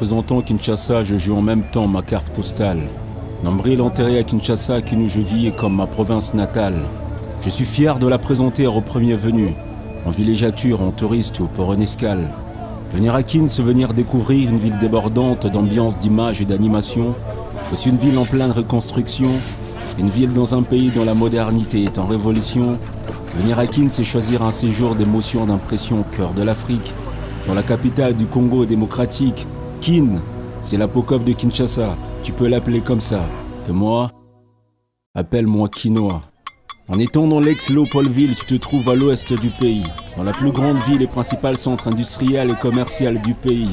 représentant Kinshasa, je joue en même temps ma carte postale. Nombril enterré à Kinshasa, qui nous je vis comme ma province natale. Je suis fier de la présenter aux premiers venus, en villégiature, en touriste ou pour une escale. Venir à Kin, c'est venir découvrir une ville débordante d'ambiance, d'images et d'animation. C'est une ville en pleine reconstruction, une ville dans un pays dont la modernité est en révolution. Venir à Kin, c'est choisir un séjour d'émotion, d'impression au cœur de l'Afrique, dans la capitale du Congo démocratique. Kin, c'est l'apocophe de Kinshasa, tu peux l'appeler comme ça. Et moi, appelle-moi Kinoa. En étant dans l'ex-Léopoldville, tu te trouves à l'ouest du pays, dans la plus grande ville et principal centre industriel et commercial du pays,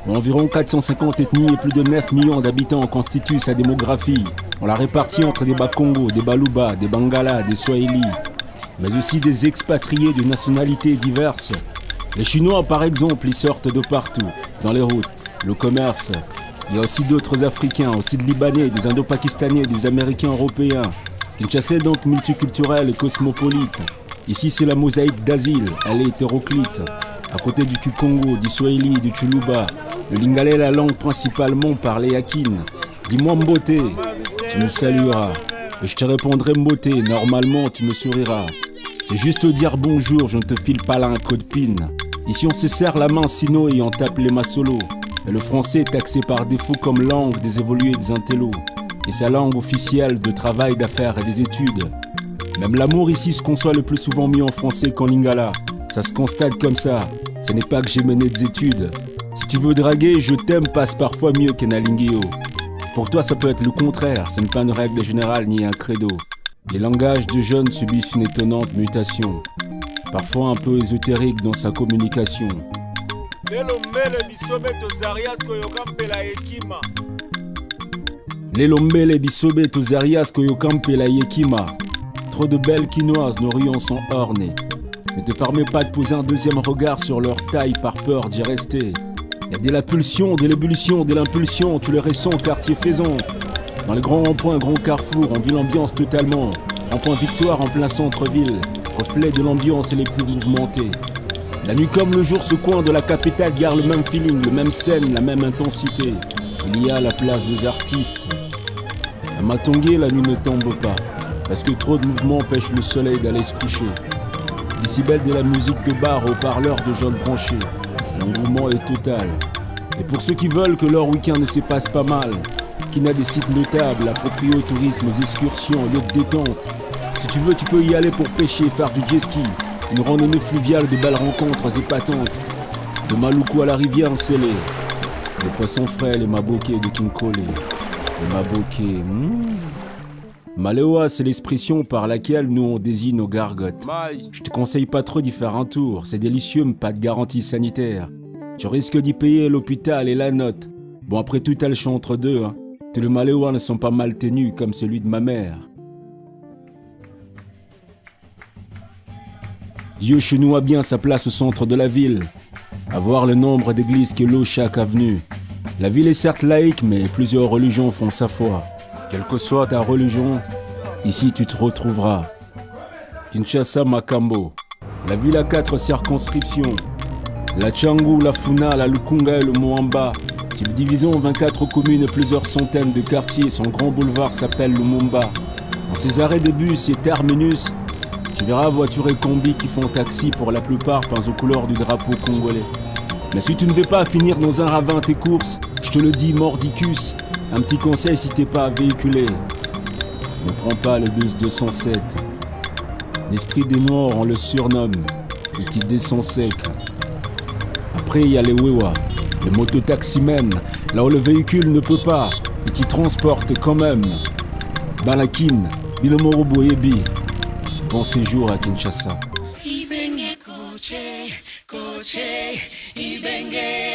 où environ 450 ethnies et plus de 9 millions d'habitants constituent sa démographie. On l'a répartie entre des Bakongo, des Baluba, des Bangala, des Swahili, mais aussi des expatriés de nationalités diverses. Les Chinois, par exemple, ils sortent de partout, dans les routes, le commerce. Il y a aussi d'autres Africains, aussi de Libanais, des Indo-Pakistanais, des Américains européens. Kinshasa est donc multiculturel et cosmopolite. Ici, c'est la mosaïque d'asile, elle est hétéroclite. À côté du Kikongo, du Swahili, du Chuluba, le Lingala est la langue principalement parlée à Kin. Dis-moi Mbote, tu me salueras. Et je te répondrai Mbote, normalement tu me souriras. C'est juste dire bonjour, je ne te file pas là un code PIN. Ici on se serre la main sino et on tape les masolos. Et le français est taxé par défaut comme langue des évolués et des intellos. Et sa langue officielle de travail, d'affaires et des études. Même l'amour ici se conçoit le plus souvent mieux en français qu'en lingala. Ça se constate comme ça, ce n'est pas que j'ai mené des études. Si tu veux draguer, je t'aime passe parfois mieux qu'un alingio. Pour toi ça peut être le contraire, ce n'est pas une règle générale ni un credo. Les langages de jeunes subissent une étonnante mutation, parfois un peu ésotérique dans sa communication. Lelombele bisobe tozarias koyokampe la yekima. Trop de belles quinoises, nos rayons sont ornés. Ne te permets pas de poser un deuxième regard sur leur taille par peur d'y rester. Il y a de la pulsion, de l'ébullition, de l'impulsion, tu le ressens au quartier Faisan. Dans les grands ronds-points, grands carrefours, on vit l'ambiance totalement. Rond-point Victoire en plein centre-ville, reflet de l'ambiance et les plus mouvementés. La nuit comme le jour, ce coin de la capitale garde le même feeling, le même scène, la même intensité. Il y a la place des artistes. À Matongé, la nuit ne tombe pas, parce que trop de mouvements empêchent le soleil d'aller se coucher. Décibels de la musique de bar aux parleurs de jeunes branchés. L'engouement est total. Et pour ceux qui veulent que leur week-end ne se passe pas mal, Kin a des sites notables, appropriés au tourisme, aux excursions, lieux de détente. Si tu veux, tu peux y aller pour pêcher, faire du jet ski. Une randonnée fluviale, de belles rencontres épatantes. De Maluku à la rivière scellée. Les poissons frais, les mabokés de Kinkole. Les mabokés. Malewa, c'est l'expression par laquelle nous on désigne nos gargotes. Je te conseille pas trop d'y faire un tour, c'est délicieux mais pas de garantie sanitaire. Tu risques d'y payer l'hôpital et la note. Bon après tout t'as le choix entre deux. Tous les Malewa ne sont pas mal tenus comme celui de ma mère. Dieu chenoua bien sa place au centre de la ville. À voir le nombre d'églises que l'eau chaque avenue. La ville est certes laïque mais plusieurs religions font sa foi. Quelle que soit ta religion, ici tu te retrouveras. Kinshasa Makambo, la ville a 4 circonscriptions. La Tchangou, la Funa, la Lukunga et le Moamba. Subdivisant en 24 communes et plusieurs centaines de quartiers, son grand boulevard s'appelle Lumumba. Dans ses arrêts de bus et terminus, tu verras voitures et combis qui font taxi pour la plupart peints aux couleurs du drapeau congolais. Mais si tu ne veux pas finir dans un ravin tes courses, je te le dis mordicus, un petit conseil si t'es pas véhiculé. Ne prends pas le bus 207. L'esprit des Noirs, on le surnomme. Et qui descend sec. Après, il y a les Wewa, les mototaximens, là où le véhicule ne peut pas, et qui transportent quand même. Balakin, Bilomoro Boyebi. Bon séjour à Kinshasa. Ibenge koche, koche, ibenge.